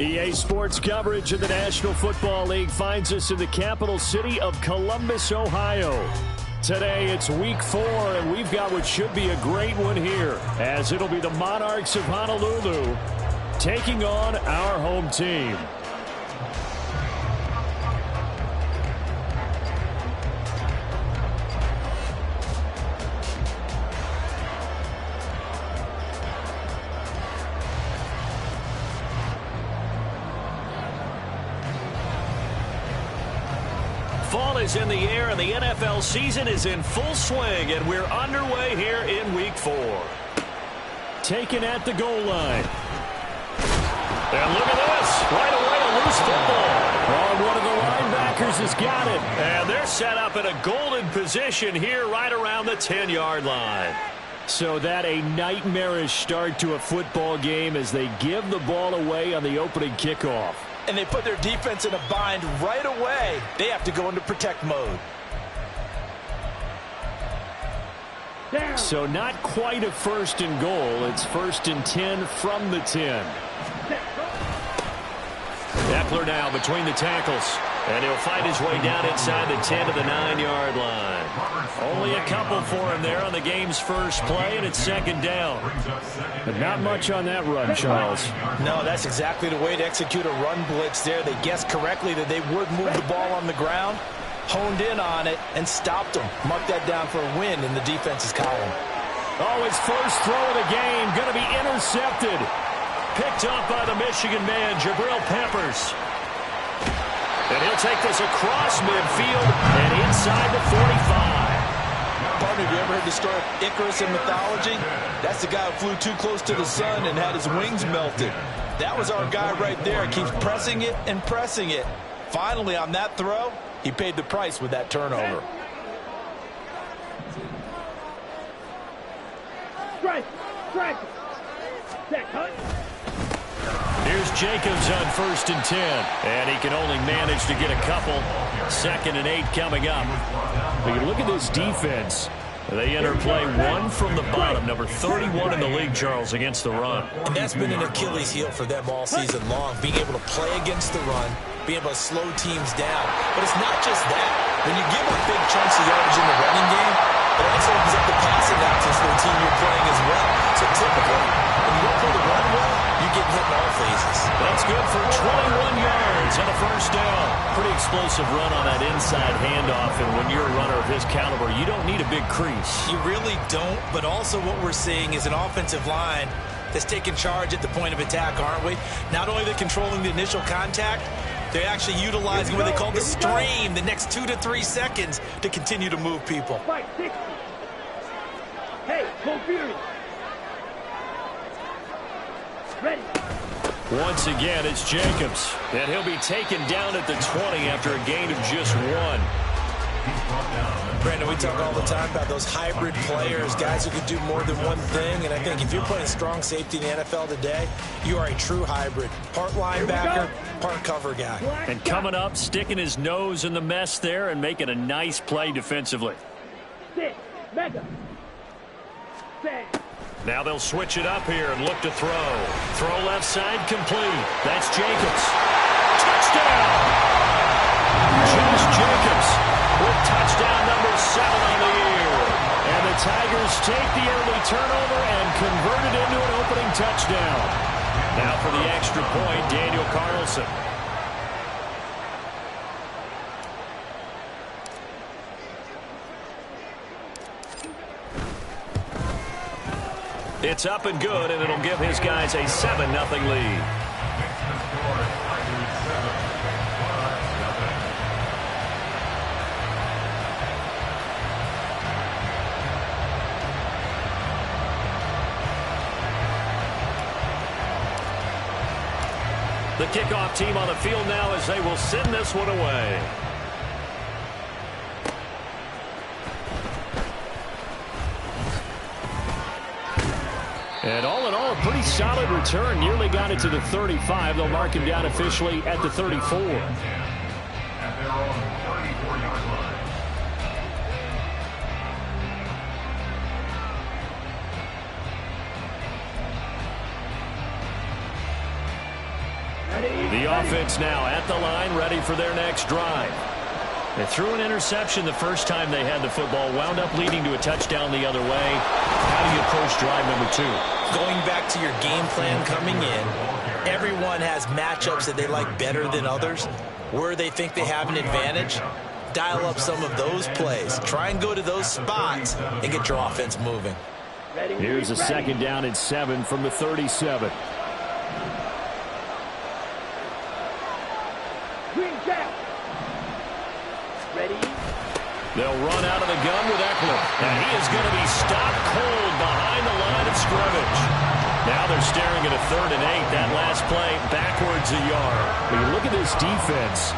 EA Sports coverage of the National Football League finds us in the capital city of Columbus, Ohio. Today it's week 4, and we've got what should be a great one here, as it'll be the Monarchs of Honolulu taking on our home team. Fall is in the air, and the NFL season is in full swing, and we're underway here in Week 4. Taken at the goal line. And look at this. Right away, a loose football. Oh, one of the linebackers has got it. And they're set up in a golden position here right around the 10-yard line. So that a nightmarish start to a football game as they give the ball away on the opening kickoff. And they put their defense in a bind right away. They have to go into protect mode. So not quite a first and goal. It's 1st and 10 from the 10. Eckler now between the tackles. And he'll find his way down inside the 10 to the 9-yard line. Only a couple for him there on the game's first play, and it's 2nd down. But not much on that run, Charles. No, that's exactly the way to execute a run blitz there. They guessed correctly that they would move the ball on the ground, honed in on it, and stopped them. Mark that down for a win in the defense's column. Oh, his first throw of the game going to be intercepted. Picked up by the Michigan man, Jabril Peppers. And he'll take this across midfield and inside the 45. Partner, have you ever heard the story of Icarus in mythology? That's the guy who flew too close to the sun and had his wings melted. That was our guy right there. He keeps pressing it and pressing it. Finally, on that throw, he paid the price with that turnover. Strike! Strike! Set, cut! Here's Jacobs on 1st and 10. And he can only manage to get a couple. 2nd and 8 coming up. But you look at this defense. They enter play 1 from the bottom. Number 31 in the league, Charles, against the run. And that's been an Achilles heel for them all season long. Being able to play against the run. Being able to slow teams down. But it's not just that. When you give up big chunks of yardage in the running game, it also opens up the passing options for the team you're playing as well. So typically, when you don't play the run well, you get hit in all phases. That's good for 21 yards and a 1st down. Pretty explosive run on that inside handoff, and when you're a runner of his caliber, you don't need a big crease. You really don't, but also what we're seeing is an offensive line that's taking charge at the point of attack, aren't we? Not only are they controlling the initial contact, they're actually utilizing what they call the stream, the next 2 to 3 seconds, to continue to move people. Hey, go Fury! Ready. Once again, it's Jacobs. And he'll be taken down at the 20 after a gain of just 1. Brandon, we talk all the time about those hybrid players, guys who can do more than one thing. And I think if you're playing strong safety in the NFL today, you are a true hybrid. Part linebacker, part cover guy. And coming up, sticking his nose in the mess there and making a nice play defensively. Sit. Mega. Set. Now they'll switch it up here and look to throw. Throw left side complete. That's Jacobs. Touchdown! Josh Jacobs with touchdown number 7 on the year. And the Tigers take the early turnover and convert it into an opening touchdown. Now for the extra point, Daniel Carlson. It's up and good, and it'll give his guys a 7-0 lead. The kickoff team on the field now as they will send this one away. And all in all, a pretty solid return. Nearly got it to the 35. They'll mark him down officially at the 34. The offense now at the line, ready for their next drive. They threw an interception the first time they had the football, wound up leading to a touchdown the other way. How do you approach drive number 2? Going back to your game plan coming in, everyone has matchups that they like better than others. Where they think they have an advantage, dial up some of those plays. Try and go to those spots and get your offense moving. Here's a 2nd down and 7 from the 37. They'll run out of the gun with Eckler. And he is going to be stopped cold behind the line of scrimmage. Now they're staring at a 3rd and 8. That last play backwards a yard. When you look at this defense,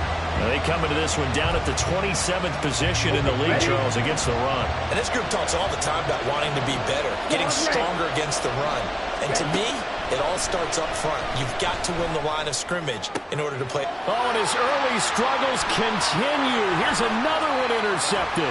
they come into this one down at the 27th position in the league, Charles, against the run. And this group talks all the time about wanting to be better, getting stronger against the run. And to me, it all starts up front. You've got to win the line of scrimmage in order to play. Oh, and his early struggles continue. Here's another one intercepted.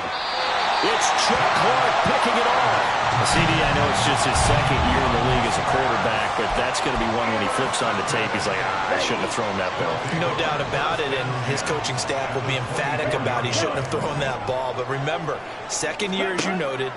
It's Chuck Clark picking it off. CD, I know it's just his 2nd year in the league as a quarterback, but that's going to be one when he flips on the tape. He's like, I shouldn't have thrown that ball. No doubt about it, and his coaching staff will be emphatic about he shouldn't have thrown that ball. But remember, 2nd year, as you noted,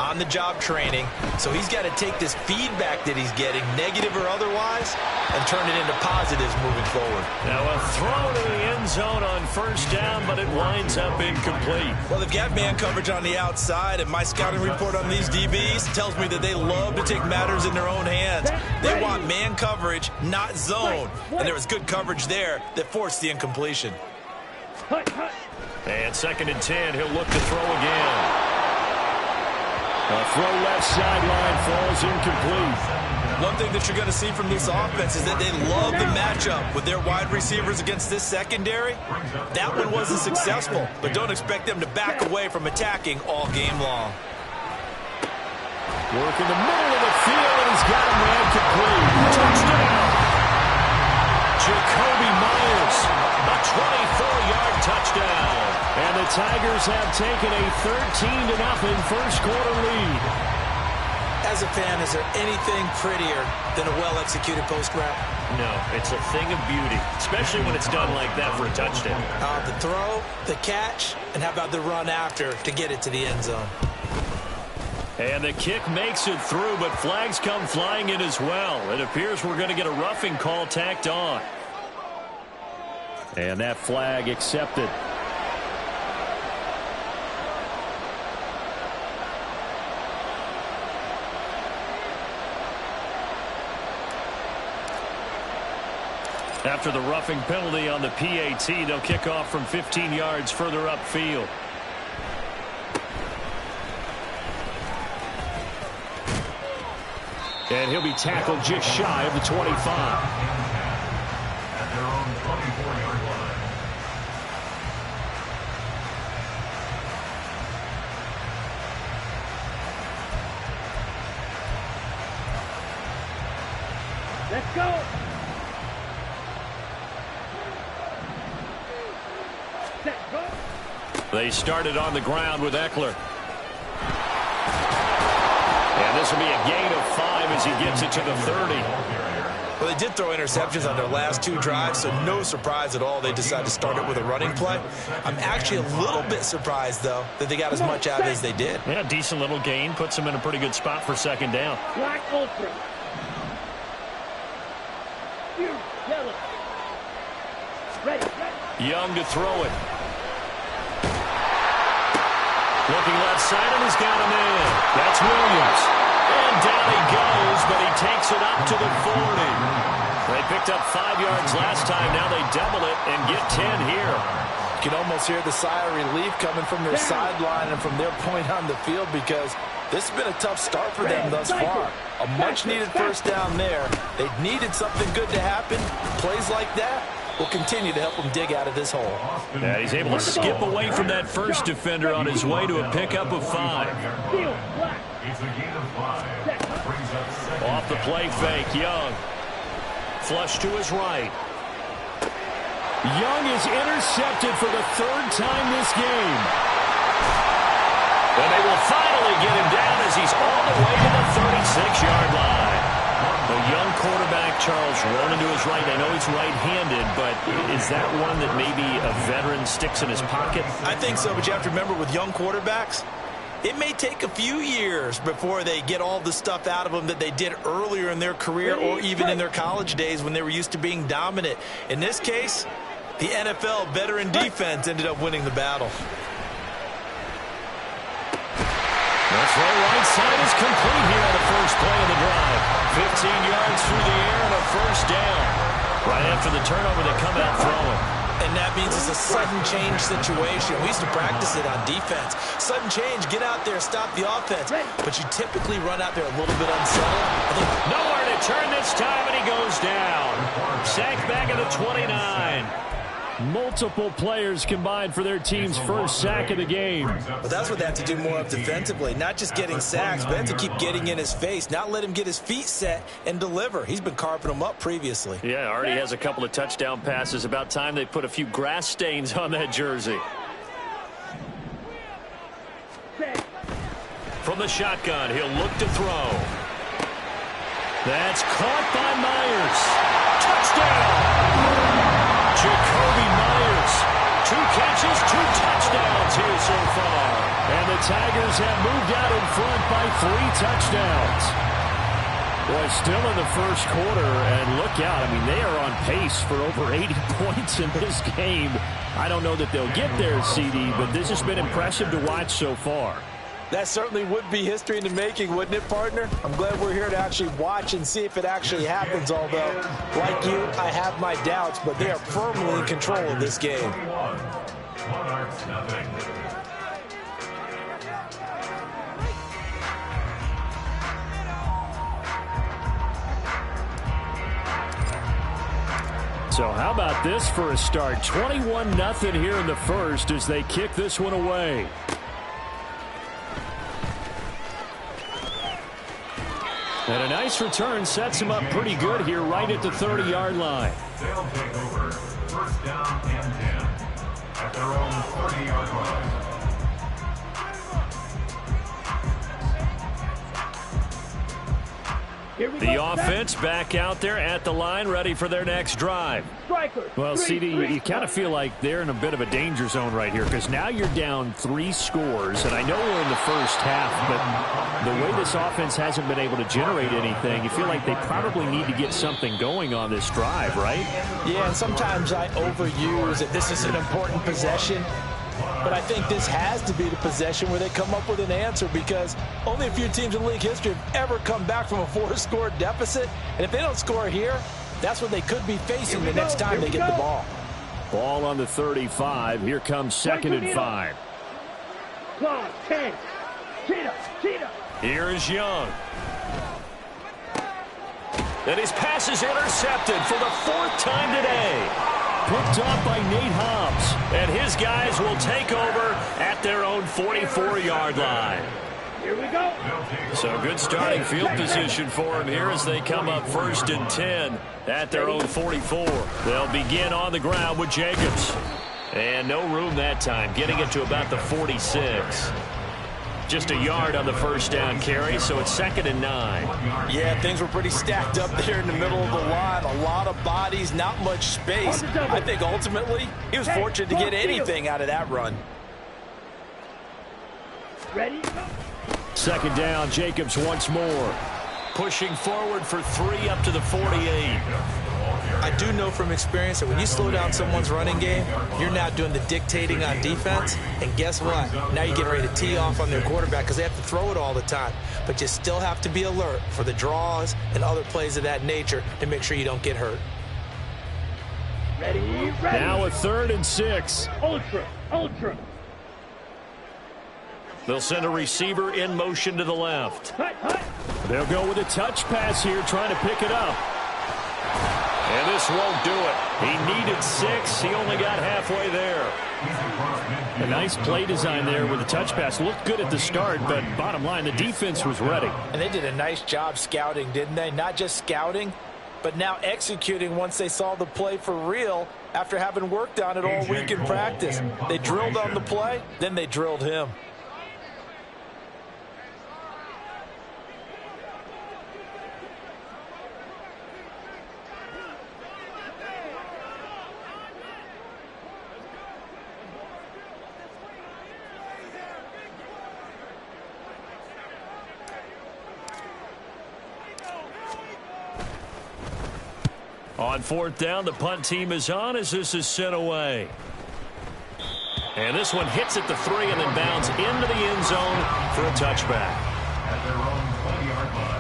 on-the-job training, so he's got to take this feedback that he's getting, negative or otherwise, and turn it into positives moving forward. Now a throw to the end zone on 1st down, but it winds up incomplete. Well, they've got man coverage on the outside, and my scouting report on these DBs tells me that they love to take matters in their own hands. They want man coverage, not zone, and there was good coverage there that forced the incompletion. And 2nd and 10, he'll look to throw again. A throw left sideline falls incomplete. One thing that you're going to see from this offense is that they love the matchup with their wide receivers against this secondary. That one wasn't successful, but don't expect them to back away from attacking all game long. Work in the middle of the field, and he's got him ran complete. Touchdown! Jacoby Myers, a 24-yard touchdown. And the Tigers have taken a 13-0 first-quarter lead. As a fan, is there anything prettier than a well-executed post route? No, it's a thing of beauty, especially when it's done like that for a touchdown. The throw, the catch, and how about the run after to get it to the end zone? And the kick makes it through, but flags come flying in as well. It appears we're going to get a roughing call tacked on. And that flag accepted. After the roughing penalty on the PAT, they'll kick off from 15 yards further upfield. And he'll be tackled just shy of the 25. At their own 24-yard line. Let's go. They started on the ground with Eckler. And this will be a gain of 5 as he gets it to the 30. Well, they did throw interceptions on their last 2 drives, so no surprise at all they decided to start it with a running play. I'm actually a little bit surprised, though, that they got as much out as they did. Yeah, decent little gain. Puts them in a pretty good spot for 2nd down. Black Ultra. Ready. Young to throw it. Looking left side, and he's got him in. That's Williams. And down he goes, but he takes it up to the 40. They picked up 5 yards last time. Now they double it and get 10 here. You can almost hear the sigh of relief coming from their sideline and from their point on the field, because this has been a tough start for them thus far. A much-needed first down there. They needed something good to happen. Plays like that will continue to help them dig out of this hole. Yeah, he's able to skip away from that first defender on his way to a pickup of 5. Off the play fake, Young. Flush to his right. Young is intercepted for the 3rd time this game. And they will finally get him down as he's all the way to the 36-yard line. The young quarterback, Charles, rolling to his right. I know he's right-handed, but is that one that maybe a veteran sticks in his pocket? I think so, but you have to remember with young quarterbacks, it may take a few years before they get all the stuff out of them that they did earlier in their career or even in their college days when they were used to being dominant. In this case, the NFL veteran defense ended up winning the battle. That's right side is complete here on the first play of the drive. 15 yards through the air and a first down. Right after the turnover, they come out throwing. And that means it's a sudden change situation. We used to practice it on defense. Sudden change, get out there, stop the offense. But you typically run out there a little bit unsettled. Nowhere to turn this time, and he goes down. Sacked back at the 29. Multiple players combined for their team's first sack of the game. But that's what they have to do more of defensively. Not just getting sacks, but have to keep getting in his face. Not let him get his feet set and deliver. He's been carving them up previously. Yeah, already has a couple of touchdown passes. About time they put a few grass stains on that jersey. From the shotgun, he'll look to throw. That's caught by Myers. Touchdown! Jacoby Myers, 2 catches, 2 touchdowns here so far. And the Tigers have moved out in front by 3 touchdowns. Boy, still in the first quarter, and look out. I mean, they are on pace for over 80 points in this game. I don't know that they'll get there, CD, but this has been impressive to watch so far. That certainly would be history in the making, wouldn't it, partner? I'm glad we're here to actually watch and see if it actually happens, although, like you, I have my doubts, but they are firmly in control of this game. Monarchs nothing. So how about this for a start? 21-0 here in the first as they kick this one away. And a nice return sets him up pretty good here right at the 30-yard line. They'll take over first down and 10 at their own 40-yard line. The offense back out there at the line, ready for their next drive. Well, CD, you kind of feel like they're in a bit of a danger zone right here because now you're down 3 scores, and I know we're in the first half, but the way this offense hasn't been able to generate anything, you feel like they probably need to get something going on this drive, right? Yeah, and sometimes I overuse it. This is an important possession. But I think this has to be the possession where they come up with an answer because only a few teams in league history have ever come back from a 4-score deficit. And if they don't score here, that's what they could be facing the next time they get the ball. Ball on the 35. Here comes 2nd and 5. 10. Cheetah. Here is Young. And his pass is intercepted for the 4th time today. Picked off by Nate Hobbs. And his guys will take over at their own 44-yard line. Here we go. So good starting field position for him here as they come up 1st and 10 at their own 44. They'll begin on the ground with Jacobs. And no room that time, getting it to about the 46. Just a yard on the first down carry, so it's 2nd and 9. Yeah, things were pretty stacked up there in the middle of the line. A lot of bodies, not much space. I think ultimately he was fortunate to get anything out of that run. Ready? 2nd down, Jacobs once more. Pushing forward for 3 up to the 48. I do know from experience that when you slow down someone's running game, you're now doing the dictating on defense. And guess what? Now you're getting ready to tee off on their quarterback because they have to throw it all the time. but you still have to be alert for the draws and other plays of that nature to make sure you don't get hurt. Ready, ready. Now a 3rd and 6. Ultra, ultra. They'll send a receiver in motion to the left. Hut, hut. They'll go with a touch pass here, trying to pick it up. And this won't do it. He needed 6. He only got halfway there. A nice play design there with the touch pass. Looked good at the start, but bottom line, the defense was ready. And they did a nice job scouting, didn't they? Not just scouting, but now executing once they saw the play for real after having worked on it all week in practice. They drilled on the play, then they drilled him. On 4th down, the punt team is on as this is sent away. And this one hits at the 3 and then bounds into the end zone for a touchback. At their own 20-yard line.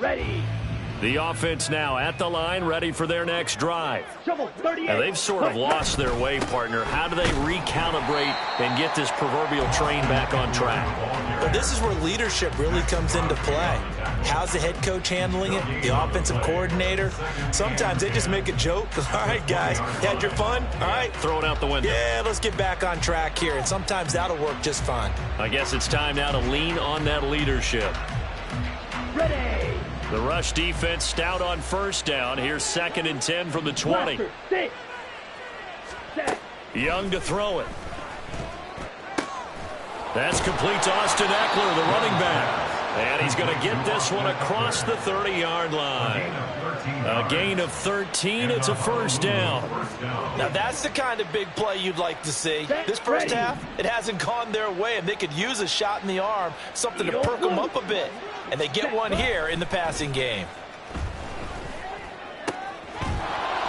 Ready. The offense now at the line, ready for their next drive. Shovel 38. Now, they've sort of lost their way, partner. How do they recalibrate and get this proverbial train back on track? But this is where leadership really comes into play. How's the head coach handling it? The offensive coordinator? Sometimes they just make a joke. All right, guys, you had your fun? All right. Throw it out the window. Yeah, let's get back on track here. And sometimes that'll work just fine. I guess it's time now to lean on that leadership. Ready. The rush defense stout on 1st down. Here's 2nd and 10 from the 20. Blaster, 6. Set. Young to throw it. That's complete to Austin Eckler, the running back. And he's going to get this one across the 30-yard line. A gain of 13. It's a 1st down. Now, that's the kind of big play you'd like to see. This first half, it hasn't gone their way, and they could use a shot in the arm, something to perk them up a bit. And they get one here in the passing game.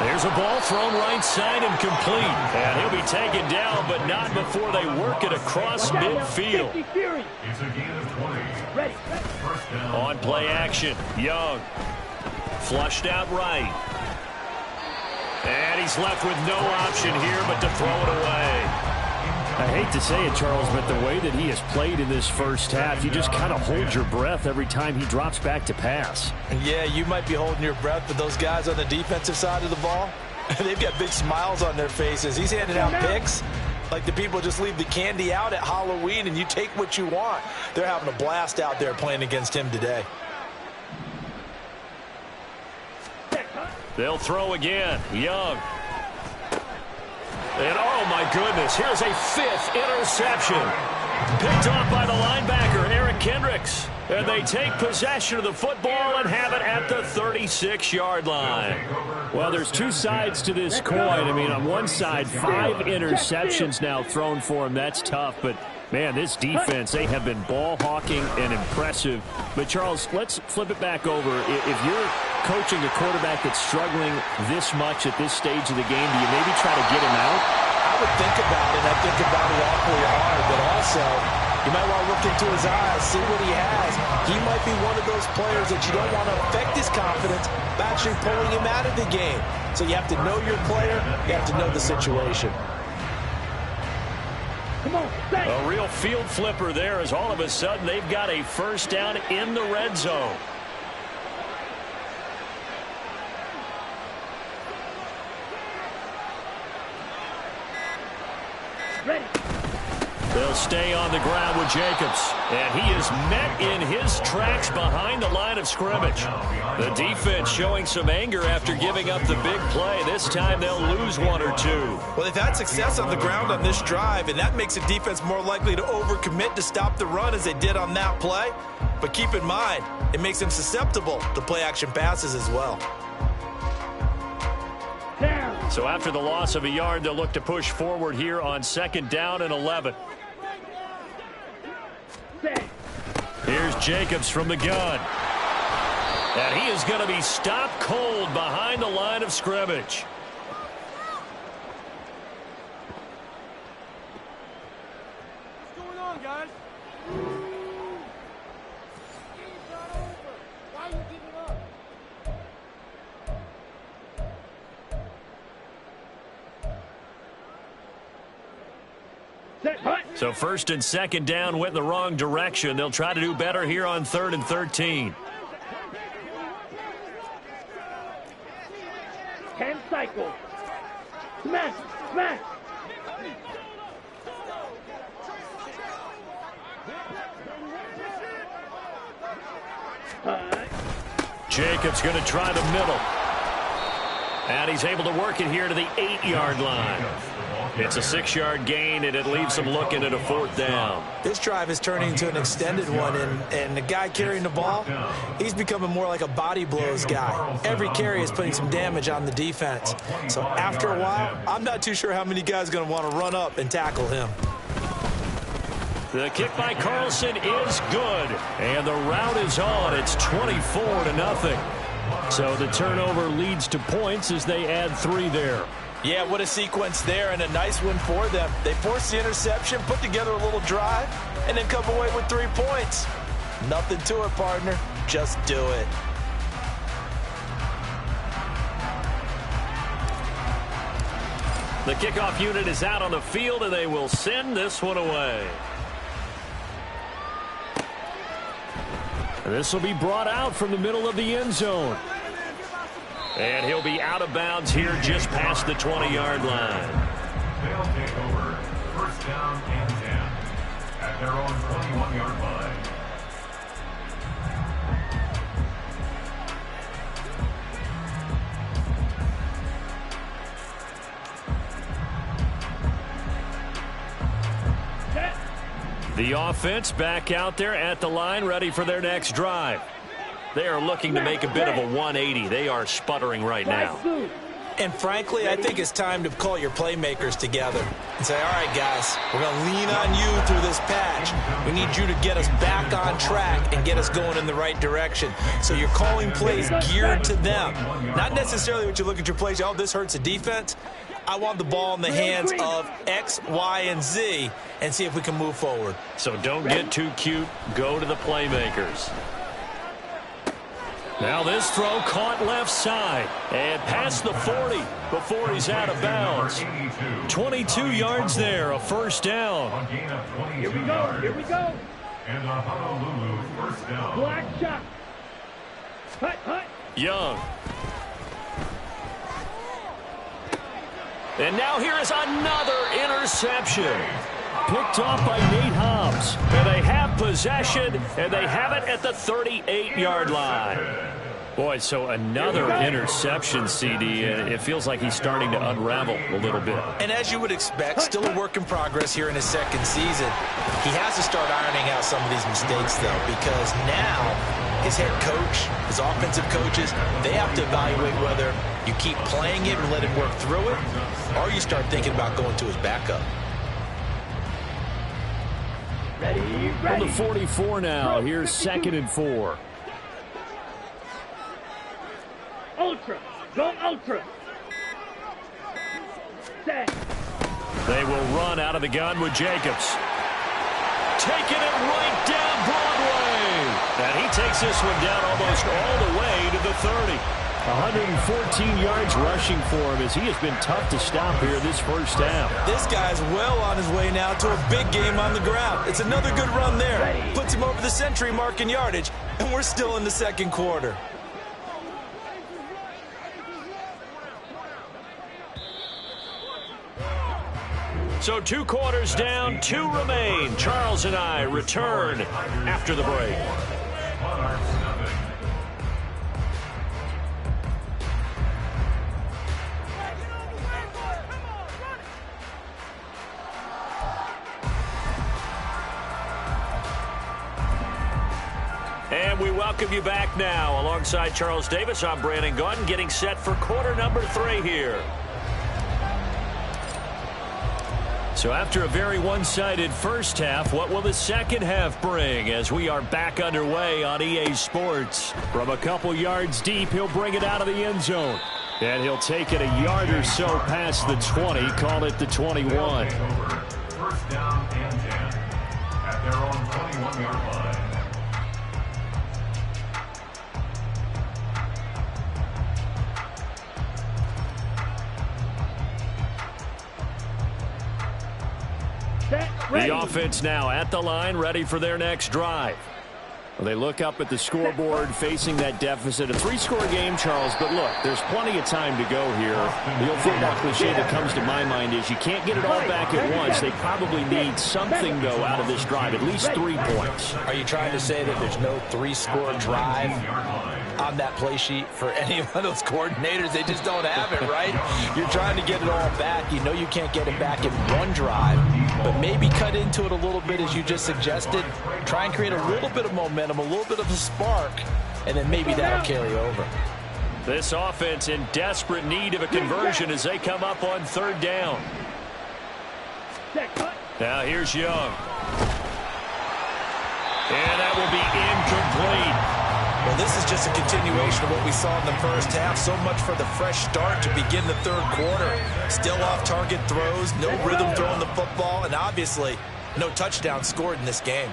There's a ball thrown right side and complete. And he'll be taken down, but not before they work it across midfield. It's a gain of 20. Ready. First down. On play action, Young. Flushed out right. And he's left with no option here but to throw it away. I hate to say it, Charles, but the way that he has played in this first half, you just kind of hold your breath every time he drops back to pass. Yeah, you might be holding your breath, but those guys on the defensive side of the ball, they've got big smiles on their faces. He's handing out picks like the people just leave the candy out at Halloween and you take what you want. They're having a blast out there playing against him today. They'll throw again. Young. And, oh, my goodness, here's a 5th interception. Picked off by the linebacker, Eric Kendricks. And they take possession of the football and have it at the 36-yard line. Well, there's two sides to this coin. I mean, on one side, 5 interceptions now thrown for him. That's tough, but man, this defense, they have been ball hawking and impressive. But, Charles, let's flip it back over. If you're coaching a quarterback that's struggling this much at this stage of the game, do you maybe try to get him out? I would think about it. I think about it awfully hard, but also you might want to look into his eyes, see what he has. He might be one of those players that you don't want to affect his confidence by actually pulling him out of the game. So you have to know your player. You have to know the situation. A real field flipper there as all of a sudden they've got a first down in the red zone. They'll He'll stay on the ground with Jacobs. And he is met in his tracks behind the line of scrimmage. The defense showing some anger after giving up the big play. This time they'll lose one or two. Well, they've had success on the ground on this drive, and that makes the defense more likely to overcommit to stop the run as they did on that play. But keep in mind, it makes them susceptible to play-action passes as well. So after the loss of a yard, they'll look to push forward here on 2nd down and 11. Here's Jacobs from the gun. And he is going to be stopped cold behind the line of scrimmage. What's going on, guys? Game's not over. Why are you giving up? So 1st and 2nd down went in the wrong direction. They'll try to do better here on 3rd and 13. 10 cycles. Smash, smash. Jacobs going to try the middle. And he's able to work it here to the 8-yard line. It's a 6-yard gain, and it leaves them looking at a 4th down. This drive is turning into an extended one, and the guy carrying the ball, he's becoming more like a body blows guy. Every carry is putting some damage on the defense. So after a while, I'm not too sure how many guys are going to want to run up and tackle him. The kick by Carlson is good, and the route is on. It's 24-0. So the turnover leads to points as they add 3 there. Yeah, what a sequence there, and a nice one for them. They forced the interception, put together a little drive, and then come away with 3 points. Nothing to it, partner. Just do it. The kickoff unit is out on the field, and they will send this one away. This will be brought out from the middle of the end zone. And he'll be out of bounds here just past the 20-yard line. They'll take over 1st down and 10 at their own 21-yard line. The offense back out there at the line, ready for their next drive. They are looking to make a bit of a 180. They are sputtering right now. And frankly, I think it's time to call your playmakers together and say, all right, guys, we're going to lean on you through this patch. We need you to get us back on track and get us going in the right direction. So you're calling plays geared to them. Not necessarily what you look at your plays, oh, this hurts the defense. I want the ball in the hands of X, Y, and Z and see if we can move forward. So don't get too cute. Go to the playmakers. Now this throw caught left side and past the 40 before he's out of bounds. 22 yards there, a 1st down. Here we go, here we go. And the Honolulu 1st down. Black shot. Hut, hut. Young. And now here is another interception. Picked off by Nate Hobbs. And they have possession, and they have it at the 38-yard line. Boy, so another interception, CD. It feels like he's starting to unravel a little bit. And as you would expect, still a work in progress here in his 2nd season. He has to start ironing out some of these mistakes, though, because now his head coach, his offensive coaches, they have to evaluate whether you keep playing it and let him work through it, or you start thinking about going to his backup. Ready, From ready. the 44 now, here's 2nd and 4. Ultra. Go ultra. Set. They will run out of the gun with Jacobs. Taking it right down Broadway. And he takes this one down almost all the way to the 30. 114 yards rushing for him as he has been tough to stop here this 1st half. This guy's well on his way now to a big game on the ground. It's another good run there. Puts him over the century mark in yardage, and we're still in the 2nd quarter. So 2 quarters down, 2 remain. Charles and I return after the break. Monarchs nothing. And we welcome you back now. Alongside Charles Davis, I'm Brandon Gaudin, getting set for quarter number 3 here. So after a very one-sided first half, what will the second half bring as we are back underway on EA Sports? From a couple yards deep, he'll bring it out of the end zone. And he'll take it a yard or so past the 20, call it the 21. First down and 10 at their own 21-yard line. The offense now at the line, ready for their next drive. Well, they look up at the scoreboard, facing that deficit. A 3-score game, Charles, but look, there's plenty of time to go here. The old football cliche that comes to my mind is you can't get it all back at once. They probably need something, though, out of this drive, at least 3 points. Are you trying to say that there's no 3-score drive on that play sheet for any one of those coordinators? They just don't have it, right? You're trying to get it all back. You know you can't get it back in one drive, but maybe cut into it a little bit, as you just suggested. Try and create a little bit of momentum, a little bit of a spark, and then maybe that'll carry over. This offense in desperate need of a conversion as they come up on 3rd down. Now here's Young. And that will be incomplete. Well, this is just a continuation of what we saw in the first half. So much for the fresh start to begin the 3rd quarter. Still off-target throws, no rhythm throwing the football, and obviously no touchdown scored in this game.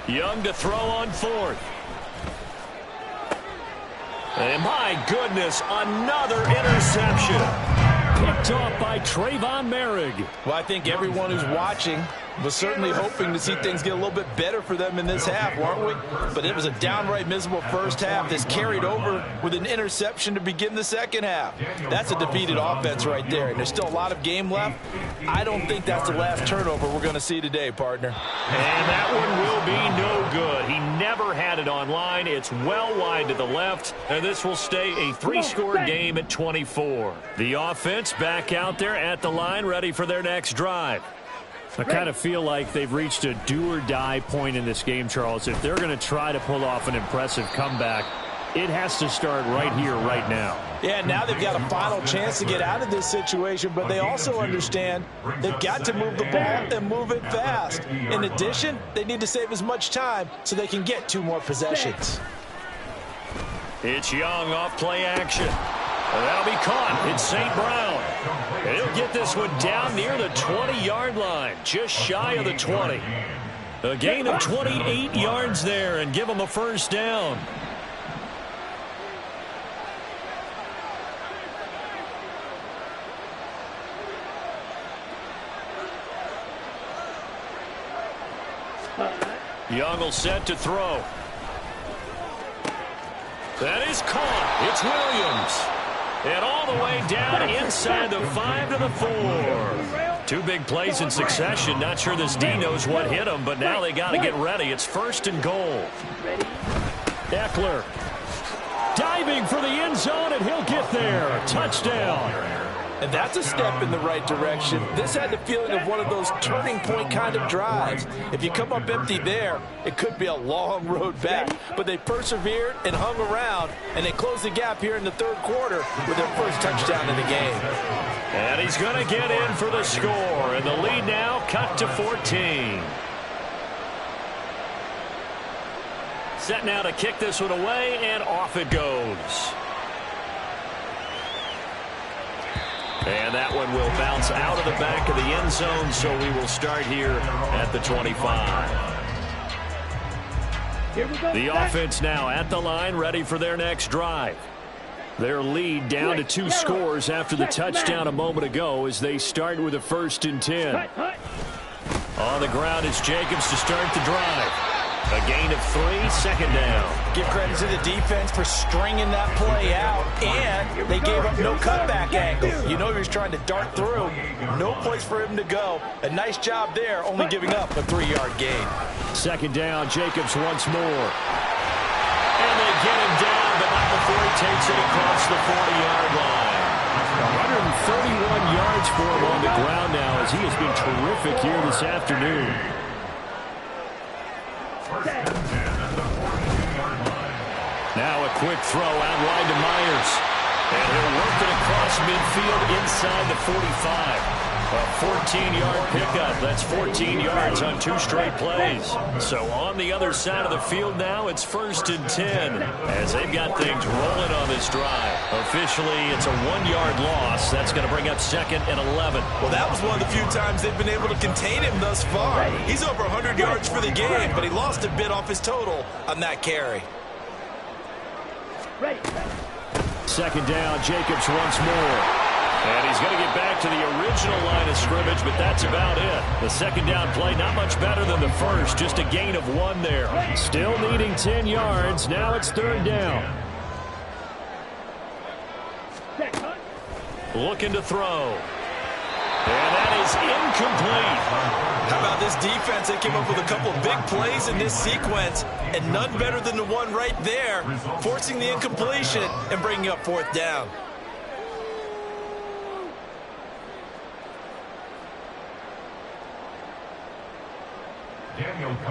Young to throw on 4th. And my goodness, another interception. Picked off by Trayvon Merrick. Well, I think everyone who's watching was certainly hoping to see things get a little bit better for them in this half, weren't we? But it was a downright miserable first half that's carried over with an interception to begin the second half. That's a defeated offense right there, and there's still a lot of game left. I don't think that's the last turnover we're going to see today, partner. And that one will be no good. He never had it on line. It's well wide to the left, and this will stay a 3-score game at 24. The offense back out there at the line, ready for their next drive. I kind of feel like they've reached a do-or-die point in this game, Charles. If they're going to try to pull off an impressive comeback, it has to start right here, right now. Yeah, now they've got a final chance to get out of this situation, but they also understand they've got to move the ball and move it fast. In addition, they need to save as much time so they can get 2 more possessions. It's Young off play action. That'll be caught. It's St. Brown. And he'll get this one down near the 20-yard line, just shy of the 20. A gain of 28 yards there and give him a first down. Young will set to throw. That is caught. It's Williams. And all the way down inside the 5 to the 4. 2 big plays in succession. Not sure this D knows what hit him, but now they got to get ready. It's 1st and goal. Eckler diving for the end zone, and he'll get there. Touchdown. And that's a step in the right direction. This had the feeling of one of those turning point kind of drives. If you come up empty there, it could be a long road back. But they persevered and hung around, and they closed the gap here in the 3rd quarter with their first touchdown in the game. And he's going to get in for the score. And the lead now cut to 14. Set now to kick this one away, and off it goes. And that one will bounce out of the back of the end zone, so we will start here at the 25. The offense now at the line, ready for their next drive. Their lead down to 2 scores after the touchdown a moment ago as they start with a 1st and 10. On the ground is Jacobs to start the drive. A gain of 3, second down. Give credit to the defense for stringing that play out, and they gave up no cutback angle. You know he was trying to dart through. No place for him to go. A nice job there, only giving up a 3-yard gain. Second down, Jacobs once more. And they get him down, but not before he takes it across the 40-yard line. 131 yards for him on the ground now as he has been terrific here this afternoon. Now a quick throw out wide to Myers. And he'll work it across midfield inside the 45. A 14-yard pickup. That's 14 yards on 2 straight plays. So on the other side of the field now, it's 1st and 10 as they've got things rolling on this drive. Officially, it's a 1-yard loss. That's going to bring up 2nd and 11. Well, that was one of the few times they've been able to contain him thus far. He's over 100 yards for the game, but he lost a bit off his total on that carry. Ready. Second down, Jacobs once more. And he's going to get back to the original line of scrimmage, but that's about it. The second down play, not much better than the first, just a gain of 1 there. Still needing 10 yards. Now it's 3rd down. Looking to throw. And that is incomplete. How about this defense? They came up with a couple of big plays in this sequence, and none better than the one right there, forcing the incompletion and bringing up 4th down.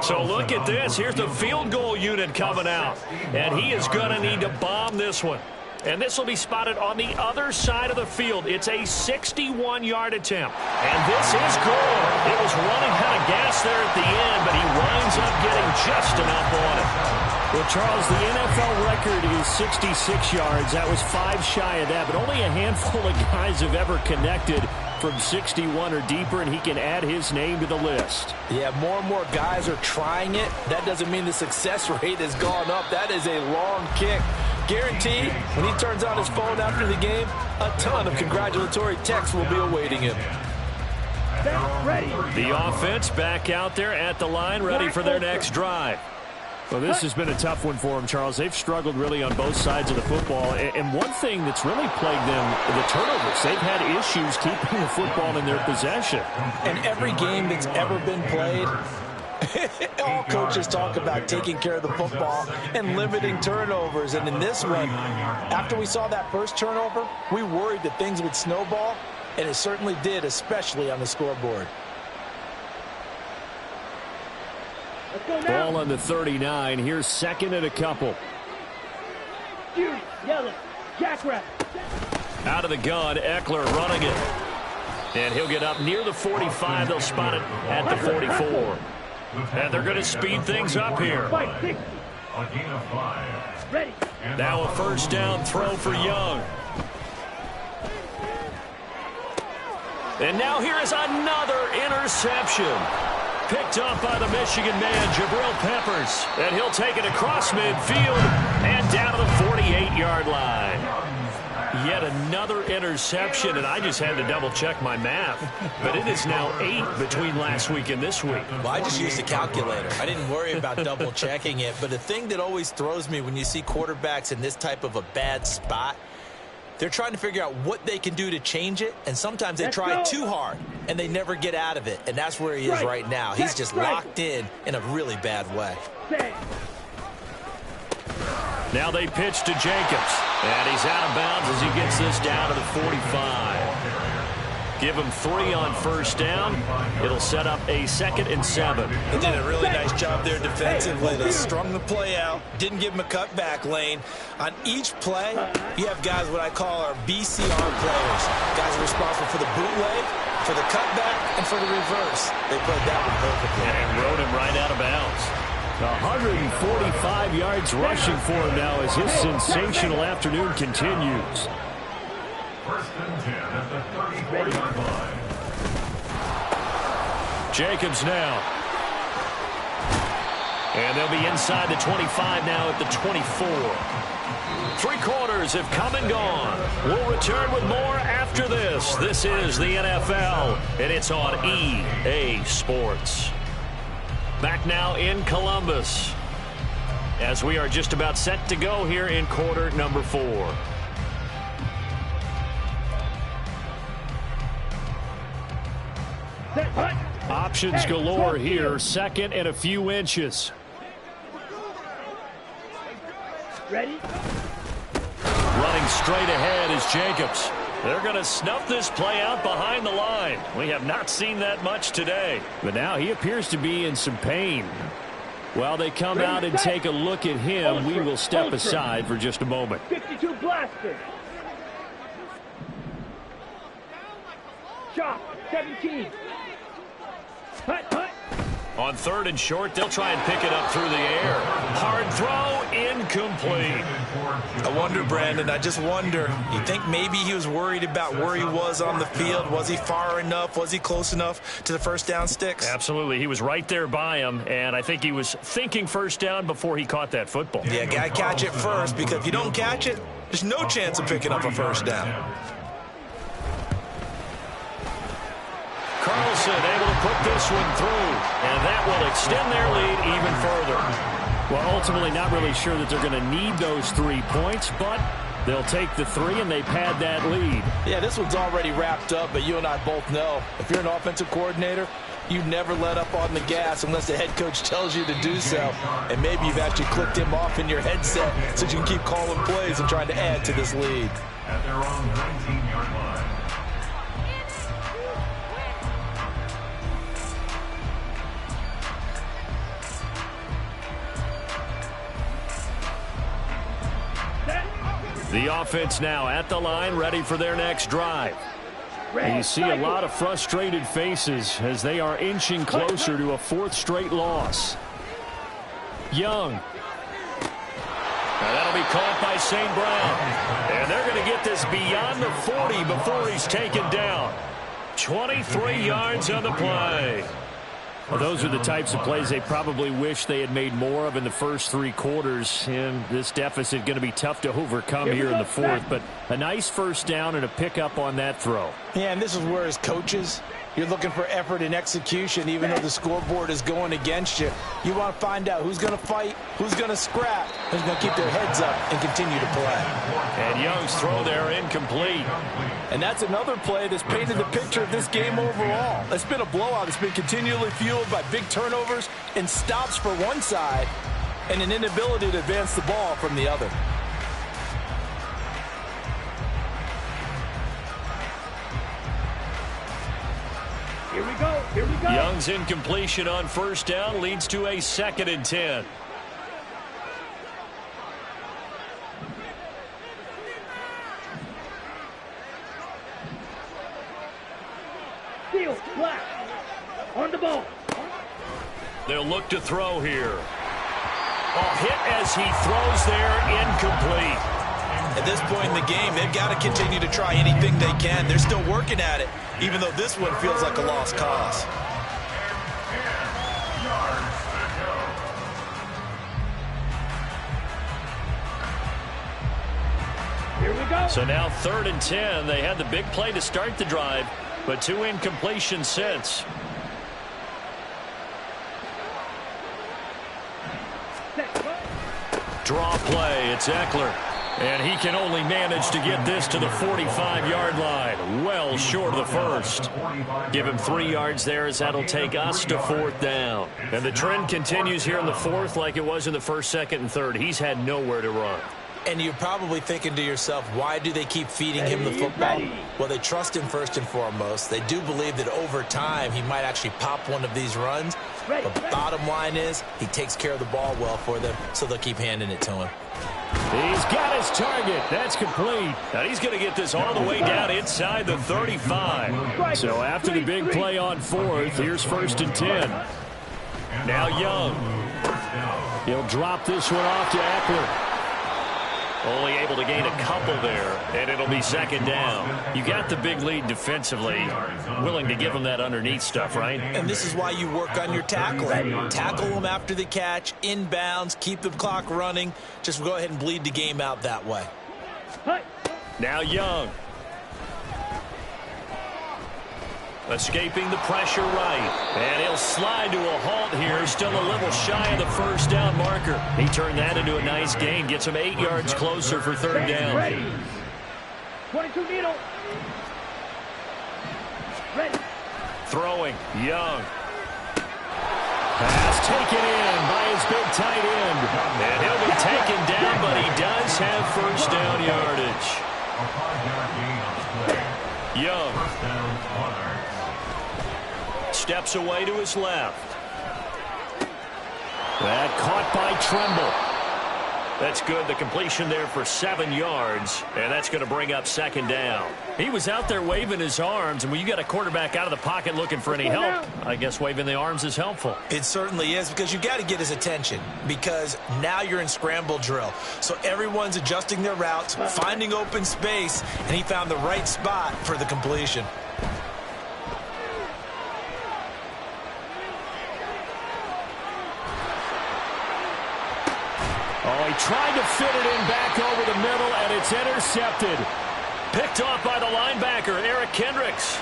So look at this. Here's the field goal unit coming out. And he is going to need to bomb this one. And this will be spotted on the other side of the field. It's a 61-yard attempt. And this is good. It was running kind of gas there at the end, but he winds up getting just enough on it. Well, Charles, the NFL record is 66 yards. That was 5 shy of that, but only a handful of guys have ever connected from 61 or deeper, and he can add his name to the list. Yeah, more and more guys are trying it. That doesn't mean the success rate has gone up. That is a long kick. Guaranteed, when he turns on his phone after the game, a ton of congratulatory texts will be awaiting him. Ready. The offense back out there at the line, ready for their next drive. Well, this has been a tough one for them, Charles. They've struggled really on both sides of the football. And one thing that's really plagued them, the turnovers. They've had issues keeping the football in their possession. And every game that's ever been played, all coaches talk about taking care of the football and limiting turnovers. And in this one, after we saw that first turnover, we worried that things would snowball, and it certainly did, especially on the scoreboard. Ball on the 39. Here's 2nd and a couple. Judy, yellow, jackrabbit. Out of the gun, Eckler running it. And he'll get up near the 45. They'll spot it at the 44. And they're going to speed things up here. Ready. Now a 1st down throw for Young. And now here is another interception. Picked up by the Michigan man, Jabril Peppers. And he'll take it across midfield and down to the 48-yard line. Yet another interception, and I just had to double-check my math. But it is now 8 between last week and this week. Well, I just used a calculator. I didn't worry about double-checking it. But the thing that always throws me when you see quarterbacks in this type of a bad spot, they're trying to figure out what they can do to change it, and sometimes they try too hard, and they never get out of it, and that's where he is right now. He's just locked in a really bad way. Now they pitch to Jacobs, and he's out of bounds as he gets this down to the 45. Give him 3 on 1st down. It'll set up a 2nd and 7. They did a really nice job there defensively. They strung the play out, didn't give him a cutback lane. On each play, you have guys what I call our BCR players. Guys responsible for the bootleg, for the cutback, and for the reverse. They played that one perfectly. And rode him right out of bounds. 145 yards rushing for him now as his sensational afternoon continues. 1st and 10 at the 34-yard line. Jacobs now. And they'll be inside the 25 now at the 24. 3 quarters have come and gone. We'll return with more after this. This is the NFL, and it's on EA Sports. Back now in Columbus, as we are just about set to go here in quarter number 4. Options galore here. Second and a few inches. Ready? Running straight ahead is Jacobs. They're going to snuff this play out behind the line. We have not seen that much today. But now he appears to be in some pain. While they come out and take a look at him, we will step aside for just a moment. 52 blaster. Shot 17. Hut, hut. On third and short, they'll try and pick it up through the air. Hard throw, incomplete. I wonder, Brandon, I just wonder, you think maybe he was worried about where he was on the field? Was he far enough? Was he close enough to the first down sticks? Absolutely. He was right there by him, and I think he was thinking first down before he caught that football. Yeah, got to catch it first, because if you don't catch it, there's no chance of picking up a first down. Carlson able to put this one through, and that will extend their lead even further. Well, ultimately not really sure that they're going to need those 3 points, but they'll take the 3 and they pad that lead. Yeah, this one's already wrapped up, but you and I both know if you're an offensive coordinator, you never let up on the gas unless the head coach tells you to do so. And maybe you've actually clicked him off in your headset so you can keep calling plays and trying to add to this lead. At their own 19-yard line. The offense now at the line, ready for their next drive. And you see a lot of frustrated faces as they are inching closer to a 4th straight loss. Young. Now that'll be caught by St. Brown. And they're going to get this beyond the 40 before he's taken down. 23 yards on the play. Well, those are the types of plays they probably wish they had made more of in the first 3 quarters. And this deficit going to be tough to overcome here in the 4th. But a nice first down and a pickup on that throw. Yeah, and this is where as coaches, you're looking for effort and execution, even though the scoreboard is going against you. You want to find out who's going to fight, who's going to scrap, who's going to keep their heads up and continue to play. And Young's throw there incomplete. And that's another play that's painted the picture of this game overall. It's been a blowout. It's been continually fueled by big turnovers and stops for one side and an inability to advance the ball from the other. Here we go. Here we go. Young's incompletion on first down leads to a 2nd and 10. Steal, black. On the ball. They'll look to throw here. Oh, hit as he throws there, incomplete. At this point in the game, they've got to continue to try anything they can. They're still working at it, even though this one feels like a lost cause. Here we go. So now 3rd and 10. They had the big play to start the drive, but 2 incompletions since. Draw play. It's Eckler. And he can only manage to get this to the 45-yard line. Well short of the first. Give him 3 yards there as that'll take us to 4th down. And the trend continues here in the 4th like it was in the 1st, 2nd, and 3rd. He's had nowhere to run. And you're probably thinking to yourself, why do they keep feeding him the football? Well, they trust him first and foremost. They do believe that over time he might actually pop one of these runs. But bottom line is he takes care of the ball well for them, so they'll keep handing it to him. He's got his target. That's complete. Now he's going to get this all the way down inside the 35. So after the big play on 4th, here's 1st and 10. Now Young. He'll drop this one off to Eckler. Only able to gain a couple there, and it'll be 2nd down. You got the big lead defensively. Willing to give them that underneath stuff, right? And this is why you work on your tackling. Tackle them after the catch, inbounds, keep the clock running. Just go ahead and bleed the game out that way. Now Young. Escaping the pressure right. And he'll slide to a halt here. Still a little shy of the first down marker. He turned that into a nice gain. Gets him 8 yards closer for third down. Ready. 22 needle. Ready. Throwing. Young. Pass taken in by his big tight end. And he'll be taken down, but he does have first down yardage. A 5-yard gain on the play. Young First down, Monarchs. steps away to his left. That caught by Tremble. That's good. The completion there for 7 yards, and that's going to bring up second down. He was out there waving his arms, and when you got a quarterback out of the pocket looking for any help, I guess waving the arms is helpful. It certainly is, because you got to get his attention, because now you're in scramble drill. So everyone's adjusting their routes, finding open space, and he found the right spot for the completion. Oh, he tried to fit it in back over the middle, and it's intercepted. Picked off by the linebacker, Eric Kendricks.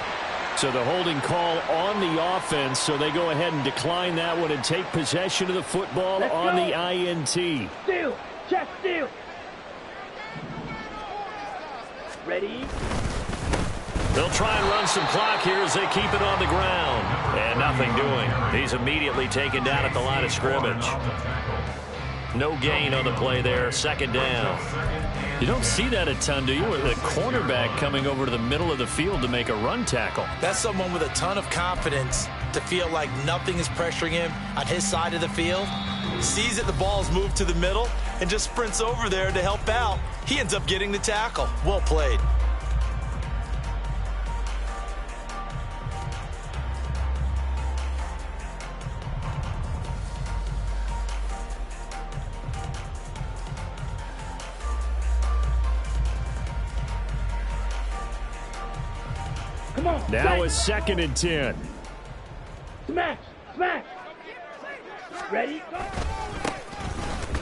So the holding call on the offense, so they go ahead and decline that one and take possession of the football on the INT. Steal. Check steal. Ready. They'll try and run some clock here as they keep it on the ground. And nothing doing. He's immediately taken down at the line of scrimmage. No gain on the play there. Second down. You don't see that a ton, do you? With a cornerback coming over to the middle of the field to make a run tackle. That's someone with a ton of confidence to feel like nothing is pressuring him on his side of the field. Sees that the ball's moved to the middle and just sprints over there to help out. He ends up getting the tackle. Well played. Come on. Now it's 2nd and 10. Smash. Smash. Ready. Go.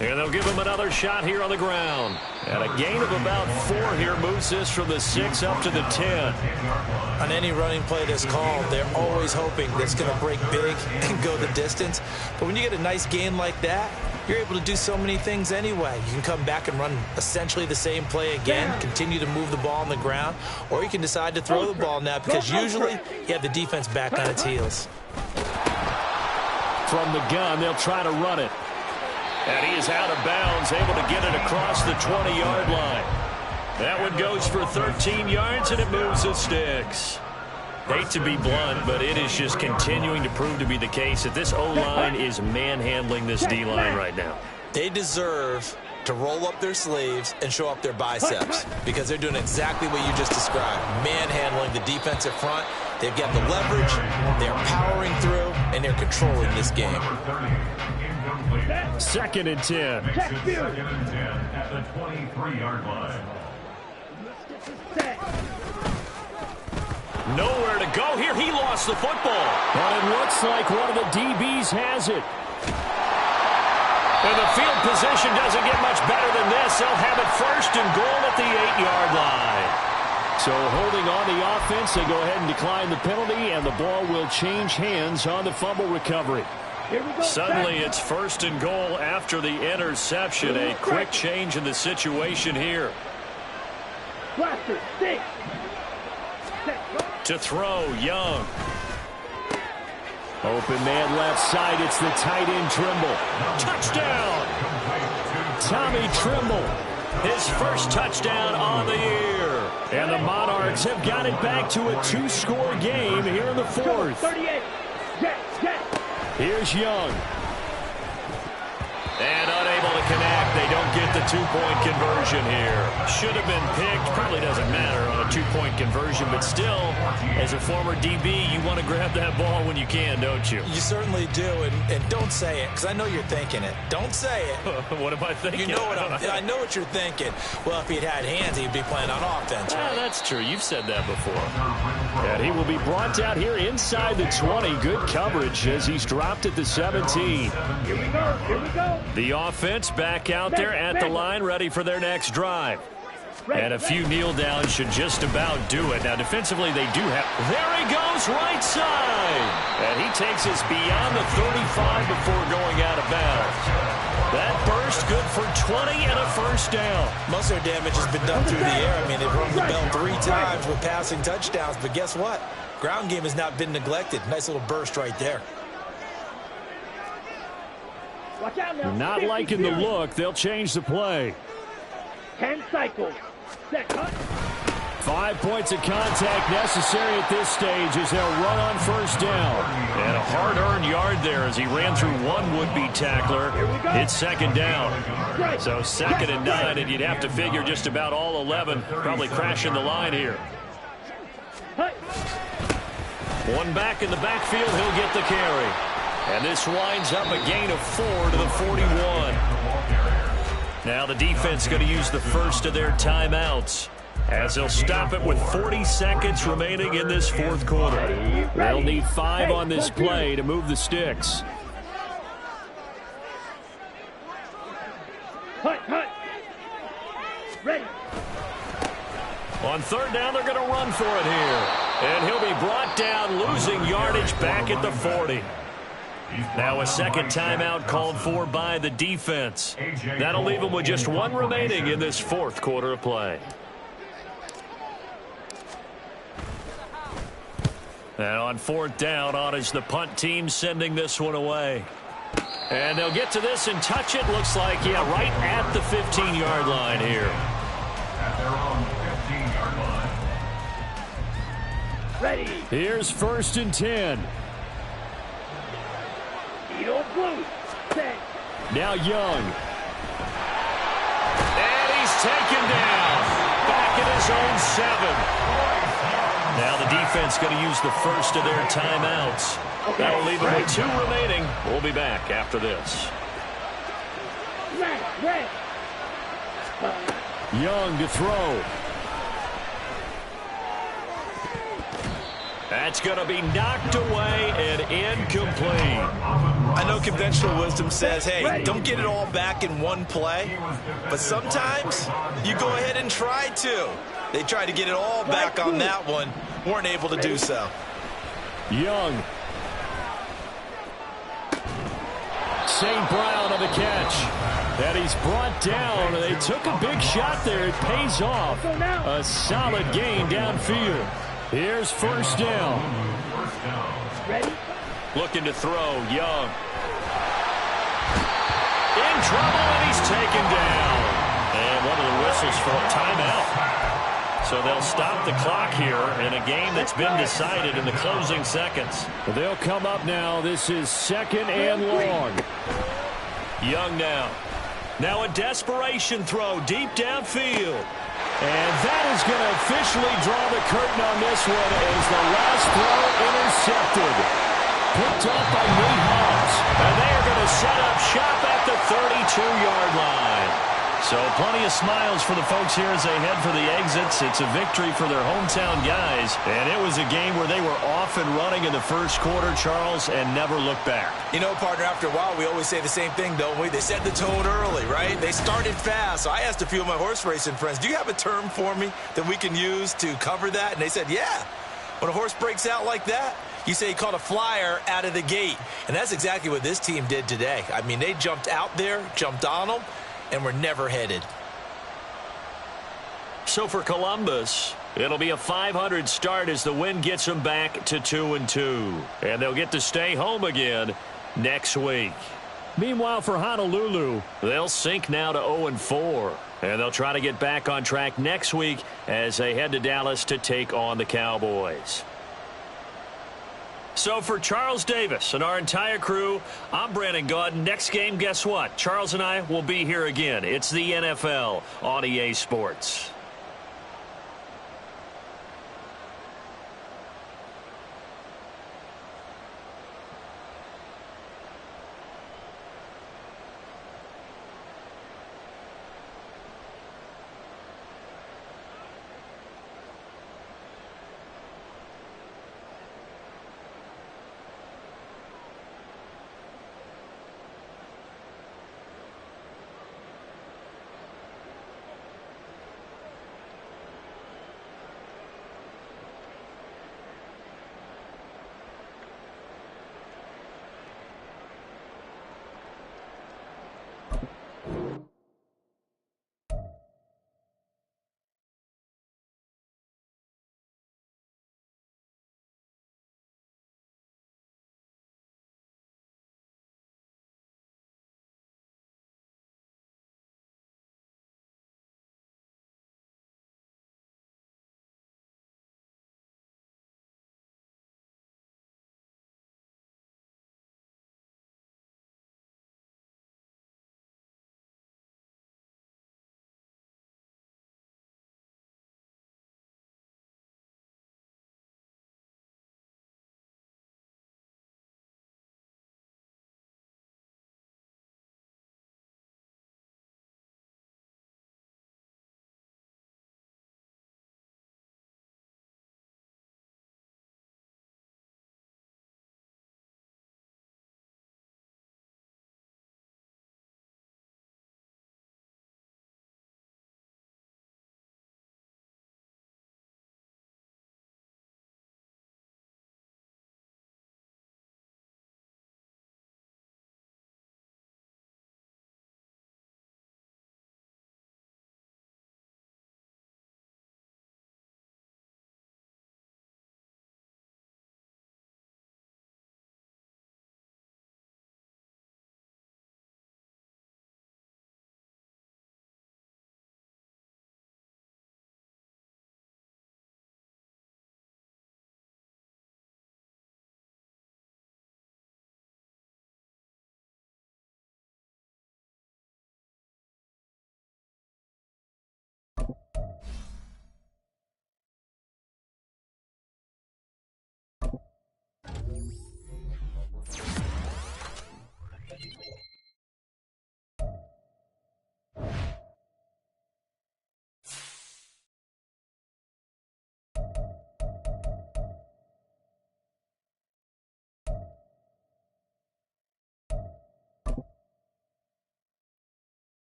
And they'll give him another shot here on the ground. And a gain of about 4 here moves this from the 6 up to the 10. On any running play that's called, they're always hoping that it's going to break big and go the distance. But when you get a nice gain like that, you're able to do so many things anyway. You can come back and run essentially the same play again, continue to move the ball on the ground, or you can decide to throw the ball now, because usually you have the defense back on its heels. From the gun, they'll try to run it. And he is out of bounds, able to get it across the 20-yard line. That one goes for 13 yards, and it moves the sticks. Hate to be blunt, but it is just continuing to prove to be the case that this O-line is manhandling this D-line right now. They deserve to roll up their sleeves and show up their biceps, because they're doing exactly what you just described, manhandling the defensive front. They've got the leverage, they're powering through, and they're controlling this game. 2nd and 10. Makes it 2nd and 10 at the 23-yard line. Nowhere to go here. He lost the football. But it looks like one of the DBs has it. And the field position doesn't get much better than this. They'll have it 1st and goal at the 8-yard line. So holding on the offense, they go ahead and decline the penalty, and the ball will change hands on the fumble recovery. Here we go. Suddenly it's 1st and goal after the interception. A quick change in the situation here. Blaster. Stick. To throw, Young. Open man left side. It's the tight end, Trimble. Touchdown! Tommy Trimble. His first touchdown on the year. And the Monarchs have got it back to a 2-score game here in the 4th. 38. Jet. Here's Young. And unable to connect. They don't get the 2-point conversion here. Should have been picked. Probably doesn't matter on a 2-point conversion, but still, as a former DB, you want to grab that ball when you can, don't you? You certainly do, and don't say it, because I know you're thinking it. Don't say it. What am I thinking? You know what I know what you're thinking. Well, if he'd had hands, he'd be playing on offense. Right? That's true. You've said that before. And he will be brought out here inside the 20. Good coverage as he's dropped at the 17. Here we go. Here we go. The offense back out there at the line, ready for their next drive. And a few kneel downs should just about do it. Now, defensively, they do have... There he goes, right side. And he takes us beyond the 35 before going out of bounds. That burst good for 20 and a first down. Most of their damage has been done through the air. I mean, they've rung the bell 3 times with passing touchdowns. But guess what? Ground game has not been neglected. Nice little burst right there. Watch out now. Not liking the look. They'll change the play. 10 cycles. Set, cut. 5 points of contact necessary at this stage as they'll run on first down. And a hard-earned yard there as he ran through one would-be tackler. It's second down. So second and 9, and you'd have to figure just about all 11 probably crashing the line here. One back in the backfield, he'll get the carry. And this winds up a gain of 4 to the 41. Now the defense going to use the first of their timeouts as they'll stop it with 40 seconds remaining in this fourth quarter. They'll need 5 on this play to move the sticks. Hut. Ready. On third down, they're going to run for it here. And he'll be brought down, losing yardage back at the 40. Now a second timeout called for by the defense. That'll leave them with just 1 remaining in this fourth quarter of play. And on fourth down, on is the punt team sending this one away. And they'll get to this and touch it. Looks like, yeah, right at the 15-yard line here. At their own 15-yard line. Ready. Here's first and 10. Eagle blue. Set. Now Young. And he's taken down. Back at his own 7. Now the defense going to use the first of their timeouts. That'll leave them with 2 remaining. We'll be back after this. Red. Young to throw. That's going to be knocked away and incomplete. I know conventional wisdom says, hey, don't get it all back in one play. But sometimes you go ahead and try to. They tried to get it all back on that one. Weren't able to do so. Young. St. Brown on the catch. And he's brought down. They took a big shot there. It pays off. A solid gain downfield. Here's first down. Ready. Looking to throw. Young. In trouble, and he's taken down. And one of the whistles for a timeout. So they'll stop the clock here in a game that's been decided in the closing seconds. They'll come up now. This is second and long. Young now. Now a desperation throw deep downfield. And that is going to officially draw the curtain on this one as the last throw intercepted. Picked off by Nate Hobbs. And they are going to set up shop at the 32-yard line. So plenty of smiles for the folks here as they head for the exits. It's a victory for their hometown guys. And it was a game where they were off and running in the first quarter, Charles, and never looked back. You know, partner, after a while, we always say the same thing, don't we? They set the tone early, right? They started fast. So I asked a few of my horse racing friends, do you have a term for me that we can use to cover that? And they said, yeah. When a horse breaks out like that, you say he caught a flyer out of the gate. And that's exactly what this team did today. I mean, they jumped out there, jumped on them, and we're never headed. So for Columbus, it'll be a .500 start as the win gets them back to 2-2. And they'll get to stay home again next week. Meanwhile, for Honolulu, they'll sink now to 0-4. And they'll try to get back on track next week as they head to Dallas to take on the Cowboys. So for Charles Davis and our entire crew, I'm Brandon Gaudin. Next game, guess what? Charles and I will be here again. It's the NFL on EA Sports.